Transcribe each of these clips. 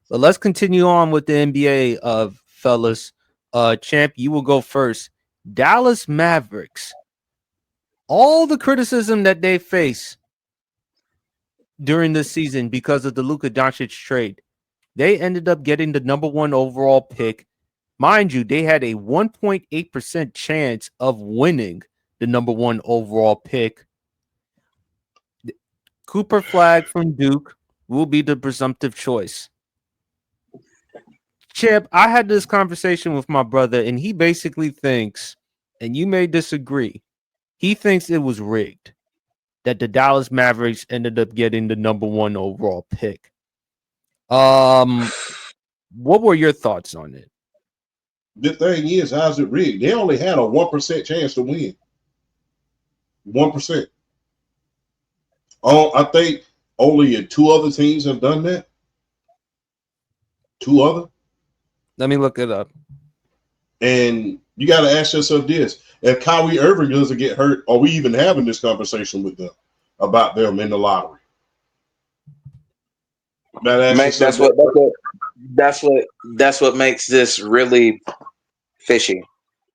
But let's continue on with the NBA, fellas. Champ, you will go first. Dallas Mavericks. All the criticism that they face during this season because of the Luka Doncic trade, they ended up getting the number one overall pick. Mind you, they had a 1.8% chance of winning the number one overall pick. Cooper Flag from Duke will be the presumptive choice. Chip, I had this conversation with my brother, and he basically thinks, and you may disagree, he thinks it was rigged that the Dallas Mavericks ended up getting the number one overall pick. What were your thoughts on it? The thing is, how's it rigged? They only had a 1% chance to win. 1%. I think only two other teams have done that. Two other. Let me look it up. And you got to ask yourself this: if Kyrie Irving doesn't get hurt, are we even having this conversation with them about them in the lottery? That's what makes this really fishy.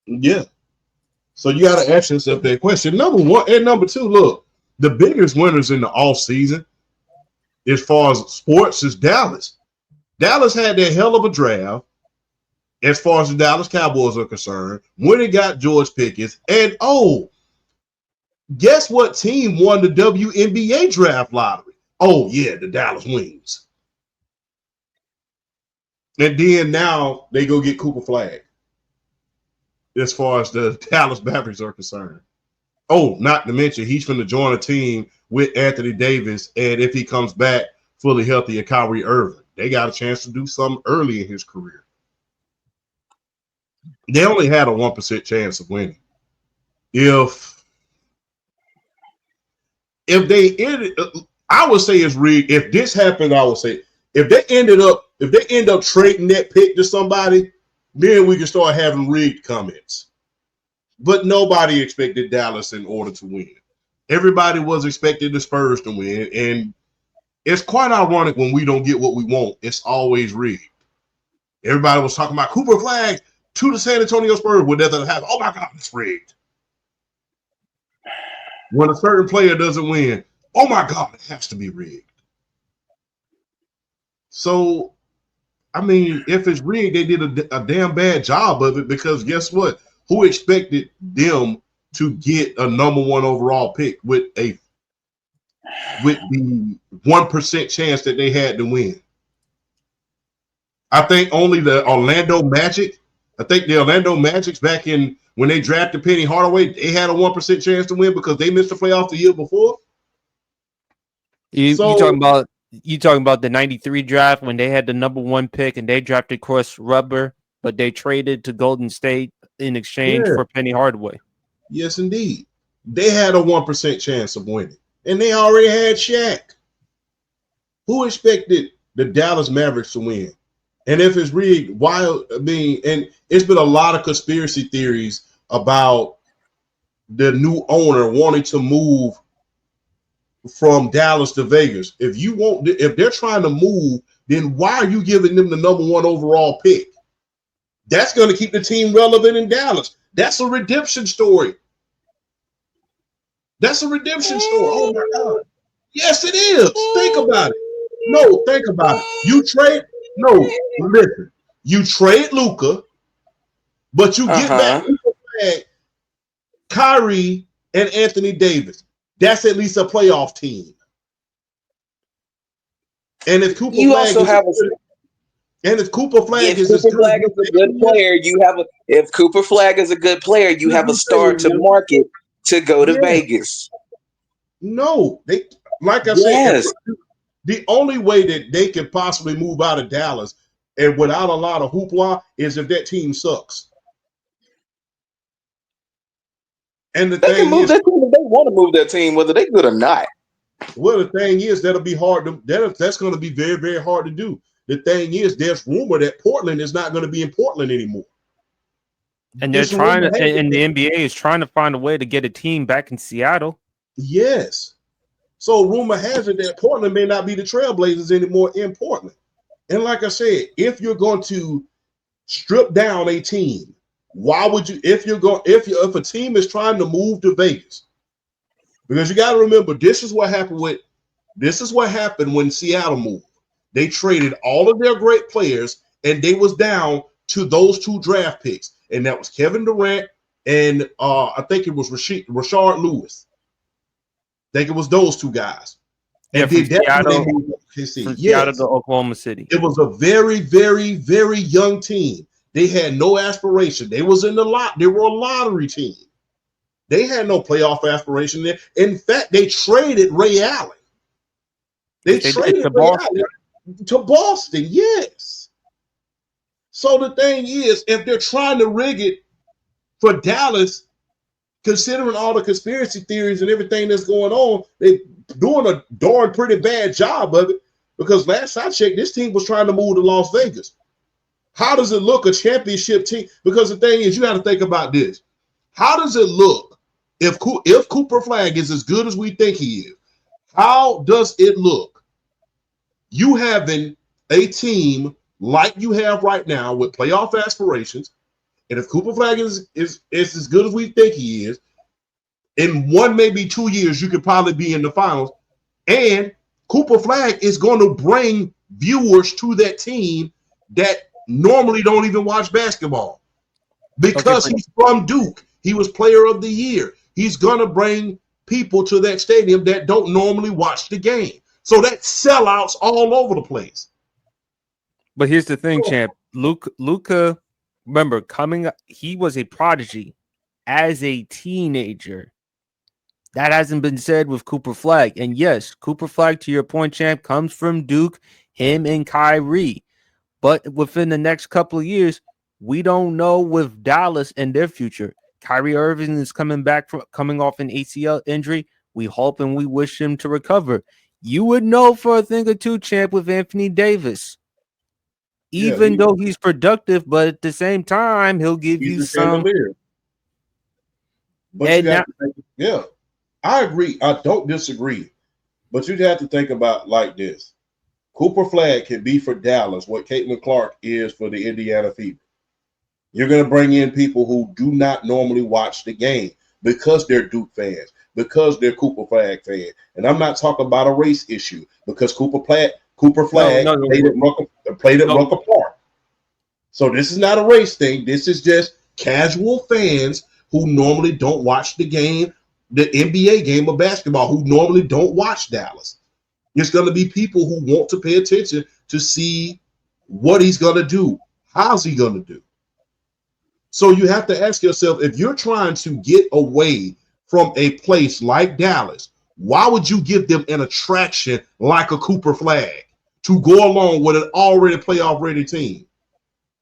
Yeah. So you got to ask yourself that question. Number one and number two, look, the biggest winners in the off season, as far as sports, is Dallas. Dallas had that hell of a draft. As far as the Dallas Cowboys are concerned, when it got George Pickens, and guess what team won the WNBA draft lottery? Oh, yeah, the Dallas Wings. And then now they go get Cooper Flag, as far as the Dallas Mavericks are concerned. Oh, not to mention, he's going to join a team with Anthony Davis, and if he comes back fully healthy, and Kyrie Irving, they got a chance to do something early in his career. They only had a 1% chance of winning. If they ended, I would say it's rigged. If this happened, I would say if they end up trading that pick to somebody, then we can start having rigged comments. But nobody expected Dallas in order to win. Everybody was expecting the Spurs to win, and it's quite ironic when we don't get what we want. It's always rigged. Everybody was talking about Cooper Flag to the San Antonio Spurs when that doesn't happen. Oh my God, it's rigged. When a certain player doesn't win, oh my God, it has to be rigged. So, I mean, if it's rigged, they did a damn bad job of it, because guess what? Who expected them to get a number one overall pick with the 1% chance that they had to win? I think only the Orlando Magic back in when they drafted Penny Hardaway, they had a 1% chance to win because they missed the playoffs the year before. You talking about the 93 draft when they had the number one pick and they drafted Chris Webber, but they traded to Golden State in exchange for Penny Hardaway. Yes, indeed. They had a 1% chance of winning, and they already had Shaq. Who expected the Dallas Mavericks to win? And if it's rigged, and it's been a lot of conspiracy theories about the owner wanting to move from Dallas to Vegas. If they're trying to move, then why are you giving them the number one overall pick? That's going to keep the team relevant in Dallas. That's a redemption story. Oh my God. Yes, it is. Think about it. No, think about it. You trade Luka, but you get back Kyrie and Anthony Davis. That's at least a playoff team. And if Cooper Flag is a good player, if Cooper Flag is a good player, you have a star to market to go to Vegas. No, like I said, the only way that they could possibly move out of Dallas and without a lot of hoopla is if that team sucks. And they can move their team if they want to move their team, whether they good or not. Well, the thing is, that'll be hard that's going to be very, very hard to do. The thing is, there's rumor that Portland is not going to be in Portland anymore. And they're and the NBA is trying to find a way to get a team back in Seattle. Yes. So rumor has it that Portland may not be the Trailblazers anymore in Portland. And like I said, if you're going to strip down a team, why would you? If a team is trying to move to Vegas, because you got to remember, this is what happened when Seattle moved. They traded all of their great players, and they was down to those two draft picks, and that was Kevin Durant and I think it was Rashard Lewis. I think it was those two guys. Yeah, And from then that's when they Seattle, moved to OKC. from Seattle Yes, to Oklahoma City. it was a very, very, very young team. They had no aspiration. They was in the lot. They were a lottery team. They had no playoff aspiration there. In fact, they traded Ray Allen. They traded to Ray Boston. Allen to Boston. Yes. So the thing is, if they're trying to rig it for Dallas, considering all the conspiracy theories and everything that's going on, they're doing a darn pretty bad job of it. Because last I checked, this team was trying to move to Las Vegas. How does it look, a championship team? Because the thing is, you got to think about this. How does it look if Cooper Flag is as good as we think he is? How does it look? You having a team like you have right now with playoff aspirations, and if Cooper Flag is as good as we think he is, in 1, maybe 2 years, you could probably be in the finals. And Cooper Flag is going to bring viewers to that team that normally don't even watch basketball. Because he's from Duke. He was player of the year. He's going to bring people to that stadium that don't normally watch the game. So that's sellouts all over the place. But here's the thing, champ. Luka, remember, he was a prodigy as a teenager. That hasn't been said with Cooper Flag. And yes, Cooper Flag, to your point, champ, comes from Duke, him and Kyrie. But within the next couple of years, we don't know with Dallas and their future. Kyrie Irving is coming off an ACL injury. We hope and we wish him to recover. You would know for a thing or two, champ, with Anthony Davis. Even though he's productive, but at the same time, he'll give you some. But you have to think, I agree. I don't disagree. But you have to think about like this. Cooper Flag can be for Dallas what Caitlin Clark is for the Indiana Fever. You're going to bring in people who do not normally watch the game because they're Duke fans, because they're Cooper Flag fans. And I'm not talking about a race issue because Cooper Flag played at Rucker Park. So this is not a race thing. This is just casual fans who normally don't watch the game, the NBA game of basketball, who normally don't watch Dallas. It's going to be people who want to pay attention to see what he's going to do. How's he going to do? So you have to ask yourself, if you're trying to get away from a place like Dallas, why would you give them an attraction like a Cooper Flag to go along with an already playoff-ready team?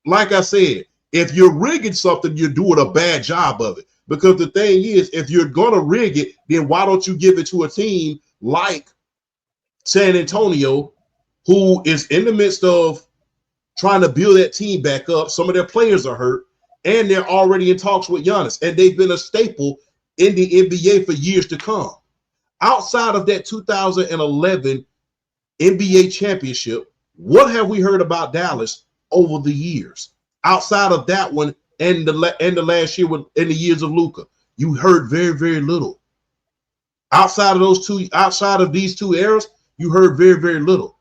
Like I said, if you're rigging something, you're doing a bad job of it. Because the thing is, if you're going to rig it, then why don't you give it to a team like San Antonio, who is in the midst of trying to build that team back up? Some of their players are hurt, and they're already in talks with Giannis, and they've been a staple in the NBA for years to come. Outside of that 2011 NBA championship, what have we heard about Dallas over the years? Outside of that one and the last year in the years of Luka, you heard very, very little. Outside of these two eras, you heard very, very little.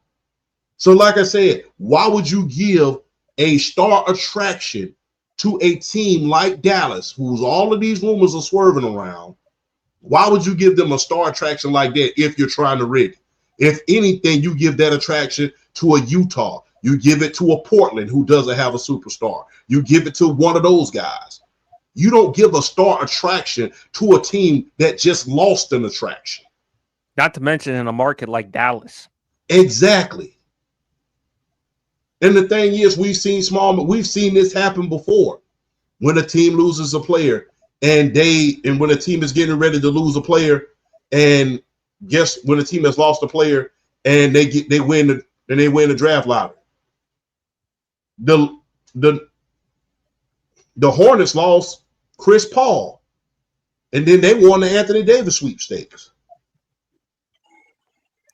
So like I said, why would you give a star attraction to a team like Dallas, who's all of these rumors are swerving around? Why would you give them a star attraction like that if you're trying to rig it? If anything, you give that attraction to a Utah. You give it to a Portland who doesn't have a superstar. You give it to one of those guys. You don't give a star attraction to a team that just lost an attraction. Not to mention in a market like Dallas. Exactly. And the thing is, we've seen this happen before. When a team loses a player and when a team is getting ready to lose a player, and when a team has lost a player and they win the draft lottery. The Hornets lost Chris Paul, and then they won the Anthony Davis sweepstakes.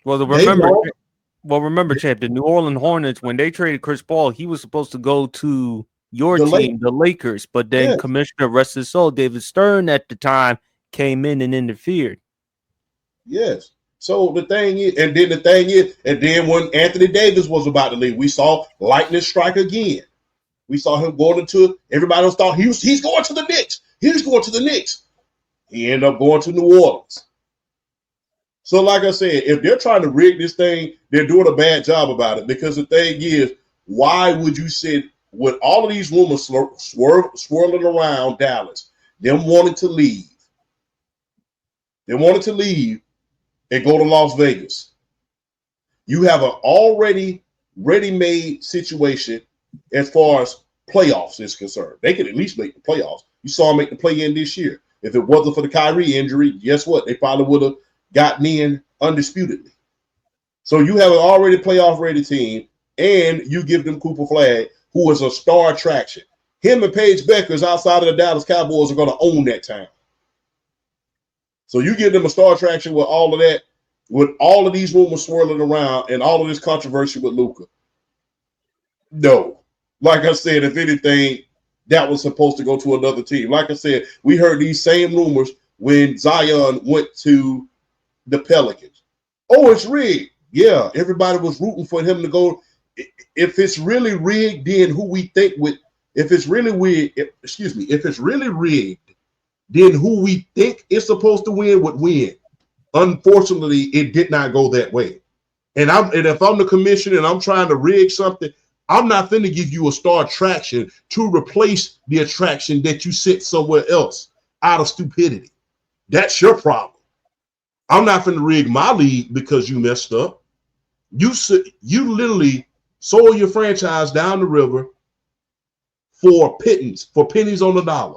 Well, remember, Well, remember, champ, the New Orleans Hornets, when they traded Chris Paul, he was supposed to go to your The Lakers. team, the Lakers, but then Yes. Commissioner rest his soul, David Stern at the time came in and interfered. Yes. So the thing is, and then when Anthony Davis was about to leave, we saw lightning strike again. We saw him going into, everybody else thought he's going to the Knicks. He's going to the Knicks. He ended up going to New Orleans. So, like I said, if they're trying to rig this thing, they're doing a bad job about it. Because the thing is, why would you sit with all of these rumors swirling around Dallas, them wanting to leave? They wanted to leave and go to Las Vegas. You have an already ready-made situation as far as playoffs is concerned. They could at least make the playoffs. You saw them make the play-in this year. If it wasn't for the Kyrie injury, guess what? They probably would have gotten in undisputedly. So you have an already playoff-ready team, and you give them Cooper Flag, who is a star attraction. Him and Paige Beckers outside of the Dallas Cowboys are going to own that town. So you give them a star attraction with all of that, with all of these rumors swirling around and all of this controversy with Luka. No. Like I said, if anything, that was supposed to go to another team. Like I said, we heard these same rumors when Zion went to the Pelicans. Oh, it's rigged. Yeah, everybody was rooting for him to go. If it's really rigged, then who we think with, if it's really rigged, if it's really rigged, then who we think is supposed to win would win. Unfortunately, it did not go that way. And if I'm the commissioner and I'm trying to rig something, I'm not going to give you a star attraction to replace the attraction that you sent somewhere else out of stupidity. That's your problem. I'm not going to rig my league because you messed up. You literally sold your franchise down the river for pennies on the dollar.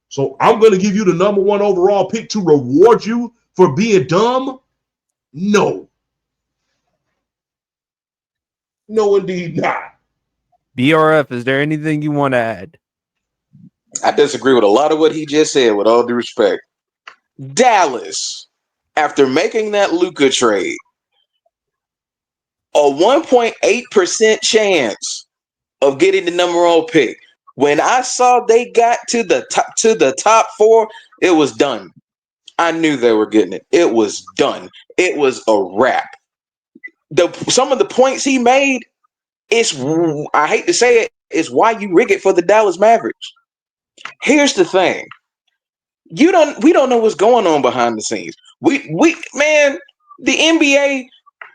So I'm going to give you the number one overall pick to reward you for being dumb? No. No, indeed not. BRF, is there anything you want to add? I disagree with a lot of what he just said, with all due respect. Dallas, after making that Luka trade, a 1.8% chance of getting the number one pick. When I saw they got to the top four, it was done. I knew they were getting it. It was done. It was a wrap. Some of the points he made, I hate to say it, is why you rig it for the Dallas Mavericks. Here's the thing. We don't know what's going on behind the scenes. Man, the NBA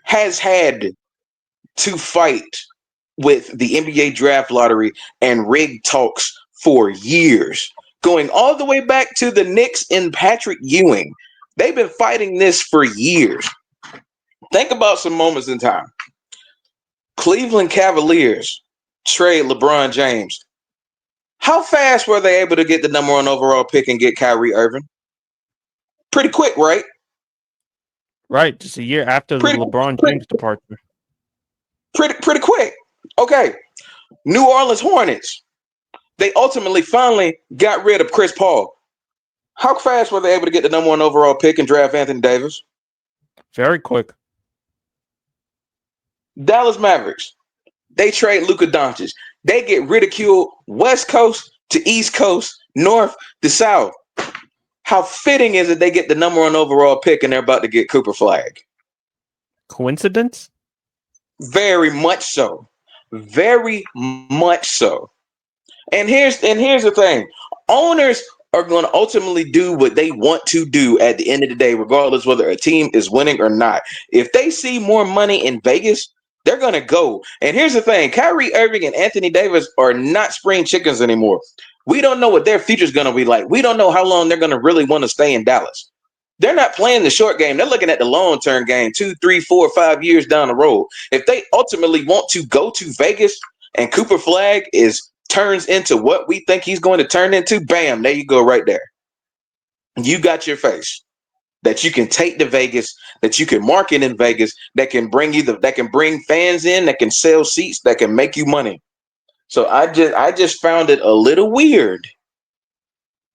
has had to fight with the NBA draft lottery and rig talks for years, going all the way back to the Knicks and Patrick Ewing. They've been fighting this for years. Think about some moments in time. Cleveland Cavaliers trade LeBron James. How fast were they able to get the number one overall pick and get Kyrie Irving? Pretty quick, right? Right, just a year after the LeBron James departure. Pretty quick. Okay. New Orleans Hornets. They ultimately finally got rid of Chris Paul. How fast were they able to get the number one overall pick and draft Anthony Davis? Very quick. Dallas Mavericks. They trade Luka Doncic. They get ridiculed West Coast to East Coast, North to South. How fitting is it they get the number one overall pick and they're about to get Cooper Flag? Coincidence? Very much so. Very much so. And here's the thing. Owners are going to ultimately do what they want to do at the end of the day, regardless whether a team is winning or not. If they see more money in Vegas, they're going to go. And here's the thing. Kyrie Irving and Anthony Davis are not spring chickens anymore. We don't know what their future is going to be like. We don't know how long they're going to really want to stay in Dallas. They're not playing the short game. They're looking at the long-term game, 2, 3, 4, 5 years down the road. If they ultimately want to go to Vegas and Cooper Flag turns into what we think he's going to turn into, bam, there you go right there. You got your face that you can take to Vegas, that you can market in Vegas, that can bring that can bring fans in, that can sell seats, that can make you money. So I just found it a little weird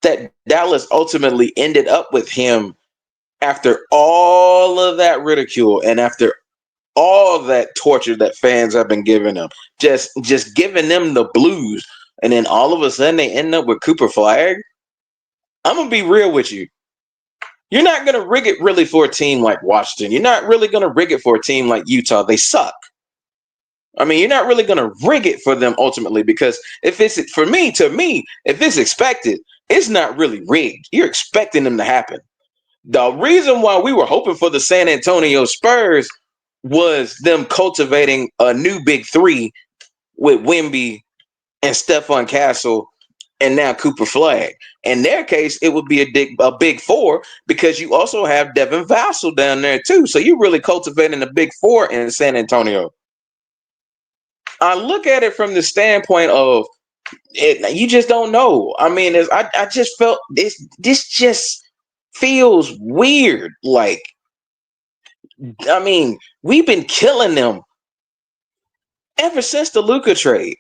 that Dallas ultimately ended up with him after all of that ridicule and after all that torture that fans have been giving them, just giving them the blues, and then all of a sudden they end up with Cooper Flag. I'm gonna be real with you. You're not gonna rig it really for a team like Washington. You're not really gonna rig it for a team like Utah. They suck. I mean, you're not really gonna rig it for them ultimately, because if it's for me, to me, if it's expected, it's not really rigged. You're expecting them to happen. The reason why we were hoping for the San Antonio Spurs was them cultivating a new big three with Wemby and Stephon Castle and now Cooper Flag. In their case, it would be a big four, because you also have Devin Vassell down there too. So you're really cultivating a big four in San Antonio. I look at it from the standpoint of it. You just don't know. I mean, I just felt this just feels weird. Like, I mean, we've been killing them ever since the Luka trade.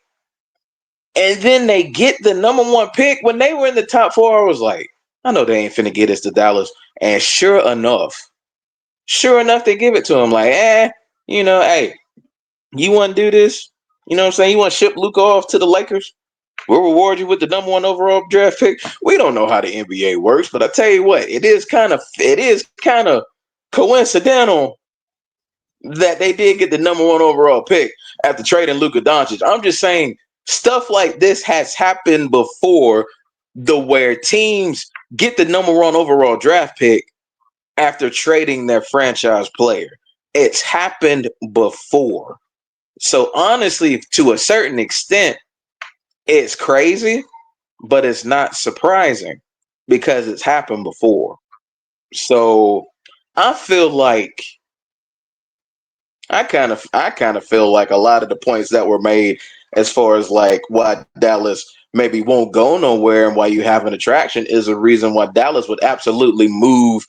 And then they get the number one pick. When they were in the top four, I was like, I know they ain't finna get us to Dallas. And sure enough, they give it to him. Like, hey, you want to do this? You know what I'm saying? You want to ship Luka off to the Lakers? We'll reward you with the number one overall draft pick. We don't know how the NBA works, but I tell you what, it is kind of coincidental that they did get the number one overall pick after trading Luka Doncic. I'm just saying, stuff like this has happened before, where teams get the number one overall draft pick after trading their franchise player. It's happened before. So honestly, to a certain extent, it's crazy, but it's not surprising because it's happened before. So I feel like I kind of feel like a lot of the points that were made as far as like why Dallas maybe won't go nowhere and why you have an attraction is a reason why Dallas would absolutely move,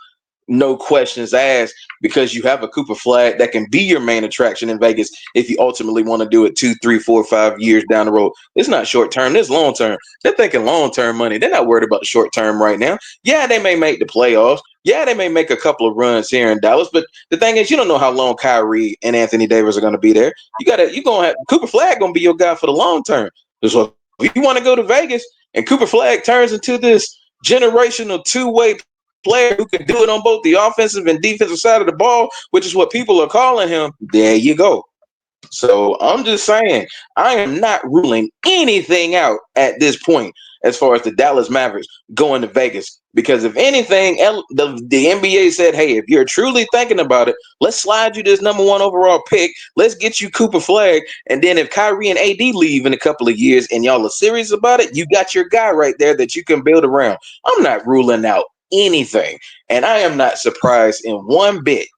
no questions asked, because you have a Cooper Flag that can be your main attraction in Vegas if you ultimately want to do it 2, 3, 4, 5 years down the road. It's not short term, it's long term. They're thinking long term money. They're not worried about the short term right now. Yeah, they may make the playoffs. Yeah, they may make a couple of runs here in Dallas, but the thing is, you don't know how long Kyrie and Anthony Davis are going to be there. You're gonna have Cooper Flag gonna be your guy for the long term. So if you want to go to Vegas and Cooper Flag turns into this generational two-way player who can do it on both the offensive and defensive side of the ball, which is what people are calling him, there you go. So I'm just saying, I am not ruling anything out at this point as far as the Dallas Mavericks going to Vegas. Because if anything, the NBA said, hey, if you're truly thinking about it, let's slide you this number one overall pick. Let's get you Cooper Flag. And then if Kyrie and AD leave in a couple of years and y'all are serious about it, you got your guy right there that you can build around. I'm not ruling out anything. And I am not surprised in one bit.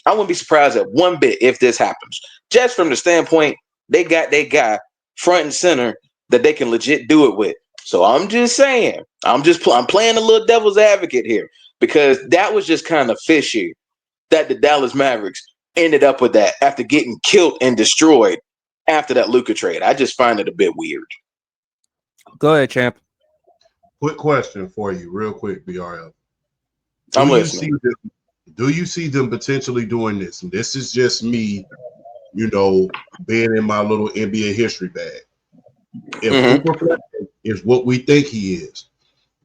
I wouldn't be surprised at one bit if this happens. Just from the standpoint, they got their guy front and center that they can legit do it with. So I'm just saying, I'm playing a little devil's advocate here, because that was just kind of fishy that the Dallas Mavericks ended up with that after getting killed and destroyed after that Luka trade. I just find it a bit weird. Go ahead, champ. Quick question for you, real quick, BRL. I'm listening. Do you see them potentially doing this? And this is just me, being in my little NBA history bag. If Cooper Flag is what we think he is,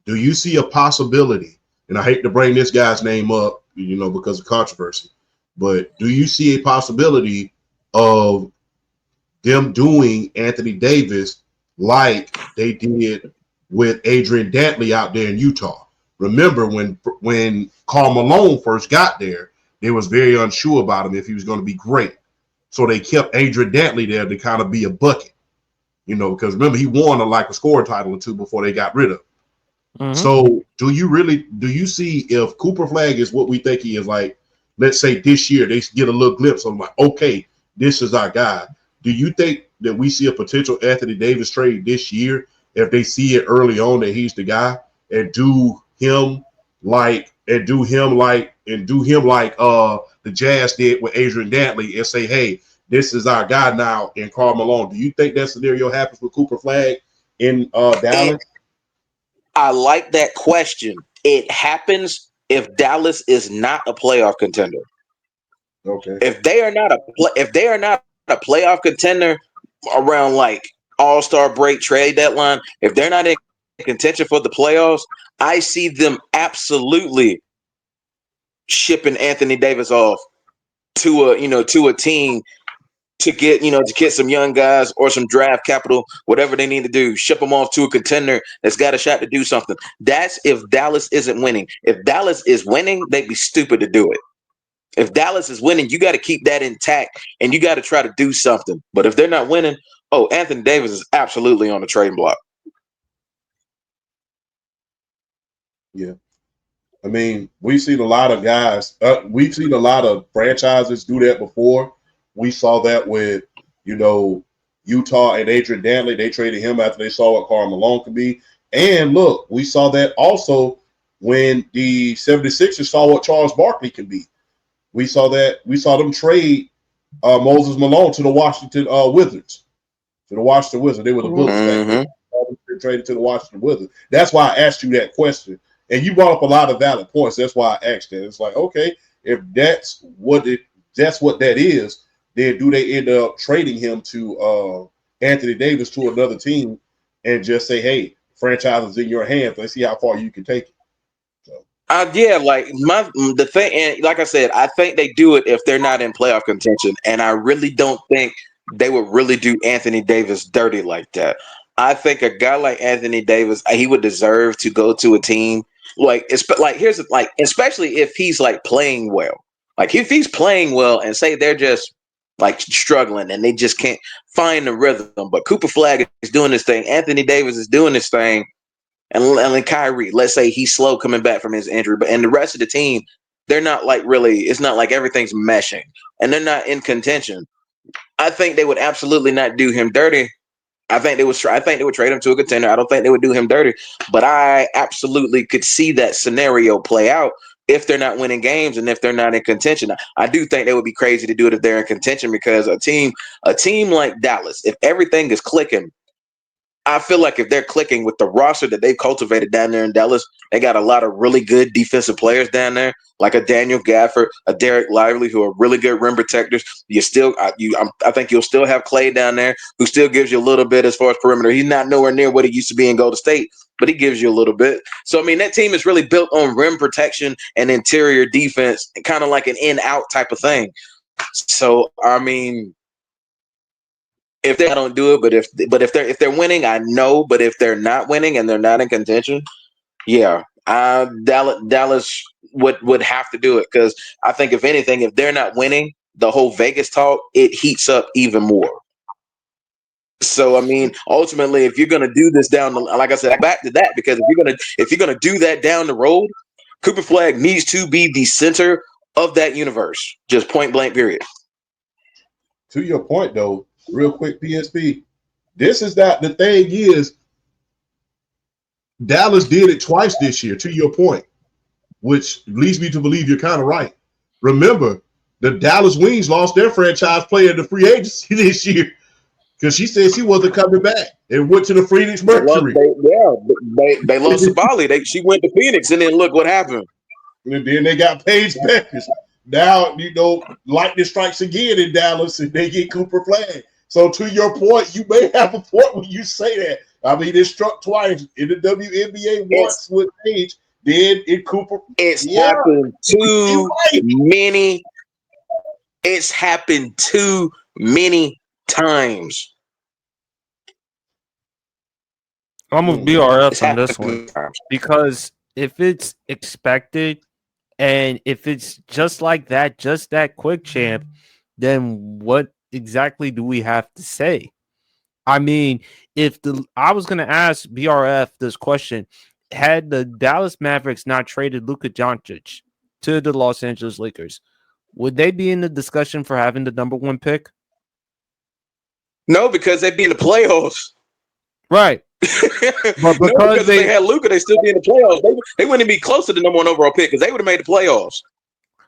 do you see a possibility? And I hate to bring this guy's name up, because of controversy, but do you see a possibility of them doing Anthony Davis like they did with Adrian Dantley out there in Utah? Remember when Karl Malone first got there, they was very unsure about him if he was going to be great. So they kept Adrian Dantley there to kind of be a bucket, because remember he won a scoring title or two before they got rid of him. Mm-hmm. So do you see if Cooper Flag is what we think he is, like, let's say this year they get a little glimpse of like, okay, this is our guy. Do you think that we see a potential Anthony Davis trade this year if they see it early on that he's the guy, and do him like the Jazz did with Adrian Dantley and say, hey, this is our guy now in Karl Malone? Do you think that scenario happens with Cooper Flag in Dallas? I like that question. It happens if Dallas is not a playoff contender. Okay. If they are not a playoff contender around like All-Star break trade deadline, if they're not in contention for the playoffs, I see them absolutely shipping Anthony Davis off to a team to get some young guys or some draft capital, whatever they need to do, ship them off to a contender that's got a shot to do something. That's if Dallas isn't winning. If Dallas is winning, they'd be stupid to do it. If Dallas is winning, you got to keep that intact and you got to try to do something. But if they're not winning, oh, Anthony Davis is absolutely on the trading block. Yeah. I mean, we've seen a lot of guys. We've seen a lot of franchises do that before. We saw that with, Utah and Adrian Dantley. They traded him after they saw what Karl Malone could be. And look, we saw that also when the 76ers saw what Charles Barkley can be. We saw them trade Moses Malone to the Washington Wizards. To the Washington Wizards. They were the Bullets back then. They traded to the Washington Wizards. That's why I asked you that question. And you brought up a lot of valid points. That's why I asked that. It's like, okay, if that's what that is, then do they end up trading him to Anthony Davis to another team and just say, hey, franchise is in your hands. Let's see how far you can take it. Yeah, like the thing, and like I said, I think they do it if they're not in playoff contention, and I really don't think they would really do Anthony Davis dirty like that. I think a guy like Anthony Davis, he would deserve to go to a team especially if he's like playing well. Like if he's playing well, and say they're just like struggling and they just can't find the rhythm, but Cooper Flag is doing this thing, Anthony Davis is doing this thing. And then Kyrie, let's say he's slow coming back from his injury, and the rest of the team, they're not like really. It's not like everything's meshing, and they're not in contention. I think they would absolutely not do him dirty. I think they would trade him to a contender. I don't think they would do him dirty, but I absolutely could see that scenario play out if they're not winning games and if they're not in contention. I do think they would be crazy to do it if they're in contention, because a team like Dallas, if everything is clicking, I feel like if they're clicking with the roster that they've cultivated down there in Dallas, they got a lot of really good defensive players down there, like a Daniel Gafford, a Derek Lively, who are really good rim protectors. I think you'll still have Clay down there, who still gives you a little bit as far as perimeter. He's not nowhere near what he used to be in Golden State, but he gives you a little bit. So I mean, that team is really built on rim protection and interior defense, kind of like an in-out type of thing. So I mean, if they don't do it, but if they're winning, I know. But if they're not winning and they're not in contention, yeah, Dallas would have to do it, because I think if anything, if they're not winning, the whole Vegas talk, it heats up even more. So I mean, ultimately, if you're gonna do this like I said, back to that, because if you're gonna do that down the road, Cooper Flag needs to be the center of that universe, just point blank, period. To your point, though, real quick, PSP, this is that the thing is, Dallas did it twice this year, to your point, which leads me to believe you're kind of right. Remember, the Dallas Wings lost their franchise player to free agency this year because she said she wasn't coming back and went to the Phoenix Mercury. They lost to Bali. She went to Phoenix, and then look what happened. And then they got Paige Beckers. Now, lightning strikes again in Dallas, and they get Cooper Flag. So to your point, you may have a point when you say that. I mean, it struck twice in the WNBA once with Paige, then in Cooper. Happened too many. It's happened too many times. I'm with BRF on this one, because if it's expected and if it's just like that, just that quick, champ, then what exactly do we have to say? I mean, I was going to ask BRF this question: had the Dallas Mavericks not traded Luka Doncic to the Los Angeles Lakers, would they be in the discussion for having the number one pick? No, because they'd be in the playoffs. Right. But because if they had Luka, they'd still be in the playoffs. They wouldn't be close to the number one overall pick, because they would have made the playoffs.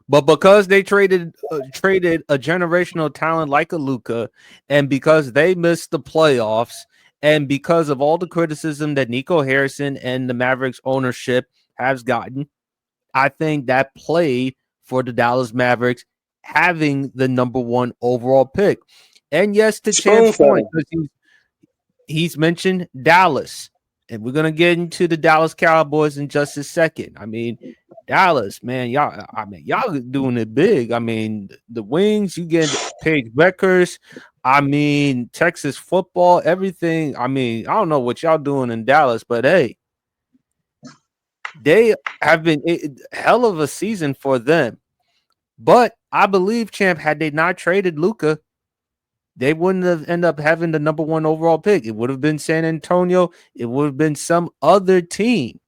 But because they traded a generational talent like a Luka, and because they missed the playoffs, and because of all the criticism that Nico Harrison and the Mavericks ownership has gotten, I think that played for the Dallas Mavericks having the number 1 overall pick. And yes, to Champ's point, Spoonful. because he's mentioned Dallas, and we're gonna get into the Dallas Cowboys in just a second. I mean, Dallas, man, y'all doing it big. I mean, the Wings, you get Paige Beckers. I mean, Texas football, everything. I mean, I don't know what y'all doing in Dallas, but hey, they have been hell of a season for them. But I believe, Champ, had they not traded Luca, they wouldn't have ended up having the number 1 overall pick. It would have been San Antonio. It would have been some other team.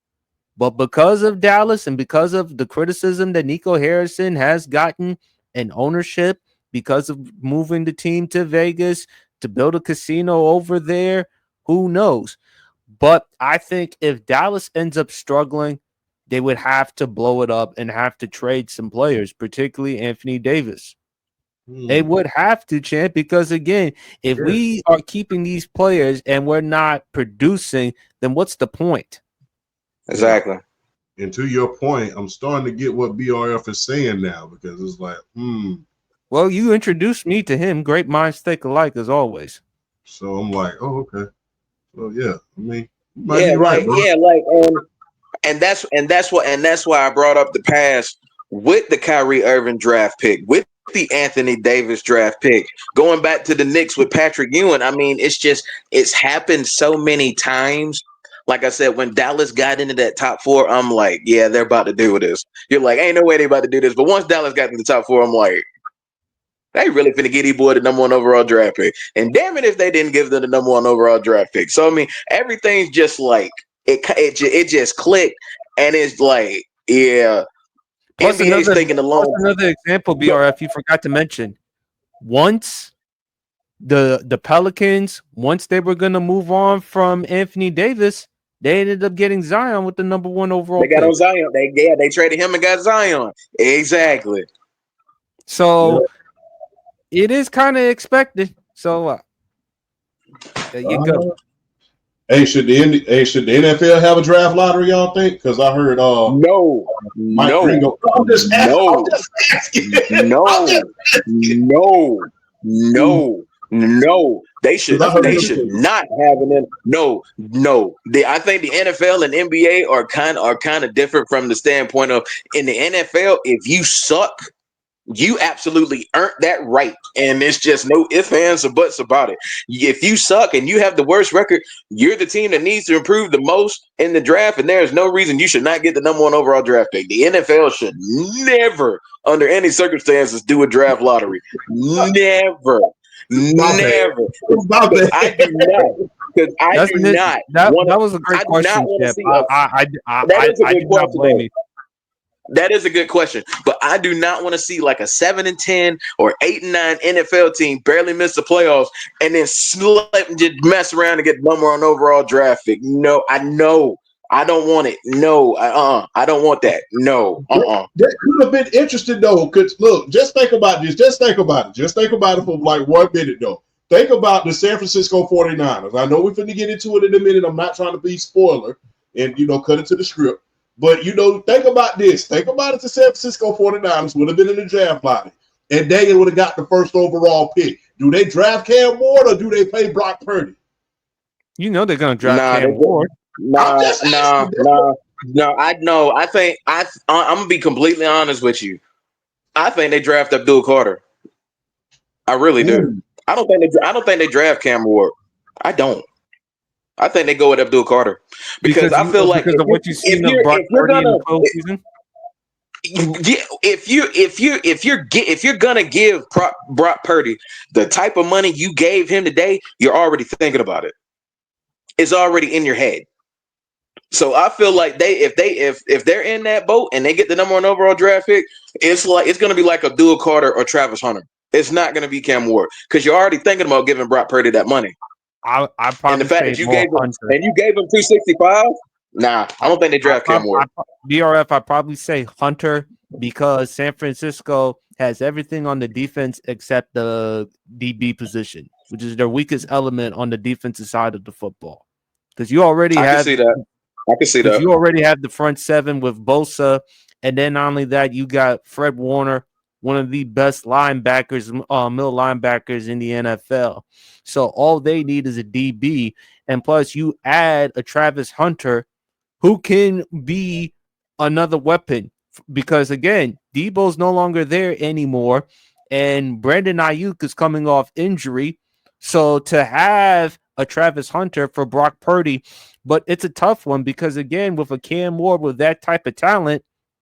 But because of Dallas and because of the criticism that Nico Harrison has gotten and ownership, because of moving the team to Vegas to build a casino over there, who knows? But I think if Dallas ends up struggling, they would have to blow it up and have to trade some players, particularly Anthony Davis. They would have to, Champ, because again, if we are keeping these players and we're not producing, then what's the point? Exactly. And to your point, I'm starting to get what BRF is saying now, because it's like, Well, you introduced me to him. Great minds think alike, as always. So I'm like, oh, okay. Well, yeah. I mean, you might Yeah, be right, bro. and that's why I brought up the past with the Kyrie Irving draft pick, with the Anthony Davis draft pick, going back to the Knicks with Patrick Ewing. I mean, it's happened so many times. Like I said, when Dallas got into that top 4, I'm like, yeah, they're about to do this. You're like, ain't no way they about to do this. But once Dallas got into the top 4, I'm like, they really finna get boy the number 1 overall draft pick. And damn it if they didn't give them the number 1 overall draft pick. So I mean, everything's just like it just clicked, and it's like, yeah, Plus NBA's thinking another example, BRF, you forgot to mention. Once the Pelicans, once they were gonna move on from Anthony Davis, they ended up getting Zion with the number 1 overall They got pick. on Zion. They traded him and got Zion. Exactly. So it is kind of expected. So there you go. Hey, should the NFL have a draft lottery? Y'all think? Because I heard no, Mike no, Gringo. I'm just asking. No. They should not have an no. I think the NFL and NBA are kind of different from the standpoint of, in the NFL, if you suck, you absolutely earned that right, and it's just no ifs, ands, or buts about it. If you suck and you have the worst record, you're the team that needs to improve the most in the draft, and there is no reason you should not get the number 1 overall draft pick. The NFL should never, under any circumstances, do a draft lottery. Never. Because I do not. That was a great question, Chip. I do not blame you. That is a good question, but I do not want to see like a 7-10 or 8-9 NFL team barely miss the playoffs and then slip and just mess around and get number 1 overall draft pick. No, I don't want it. No, I don't want that. No, That could have been interesting though. Because look, just think about this. Just think about it for like 1 minute though. Think about the San Francisco 49ers. I know we're going to get into it in a minute. I'm not trying to be spoiler and cut it to the script. But, think about this. Think about it. The San Francisco 49ers would have been in the draft lottery, and they would have got the 1st overall pick. Do they draft Cam Ward or do they pay Brock Purdy? They're going to draft Cam Ward. No. I know. I think I'm going to be completely honest with you. I think they draft Abdul Carter. I really do. I don't think they draft Cam Ward. I don't. I think they go with Abdul Carter because I feel like because of what you've seen of Brock Purdy in the postseason. Yeah, if you're gonna give Brock Purdy the type of money you gave him today, you're already thinking about it. It's already in your head. So I feel like if they're in that boat and they get the number 1 overall draft pick, it's gonna be like Abdul Carter or Travis Hunter. It's not gonna be Cam Ward because you're already thinking about giving Brock Purdy that money. I probably and the fact say that you more gave him Hunter. and you gave him 265. Nah, I don't think they draft Cam Ward. BRF, I probably say Hunter because San Francisco has everything on the defense except the DB position, which is their weakest element on the defensive side of the football. Because you already I can see that. You already have the front 7 with Bosa, and then not only that, you got Fred Warner, one of the best linebackers, middle linebackers in the NFL. So all they need is a DB, and plus you add a Travis Hunter who can be another weapon, because again, Debo's no longer there anymore, and Brandon Ayuk is coming off injury. So to have a Travis Hunter for Brock Purdy, but it's a tough one because again, with a Cam Ward with that type of talent,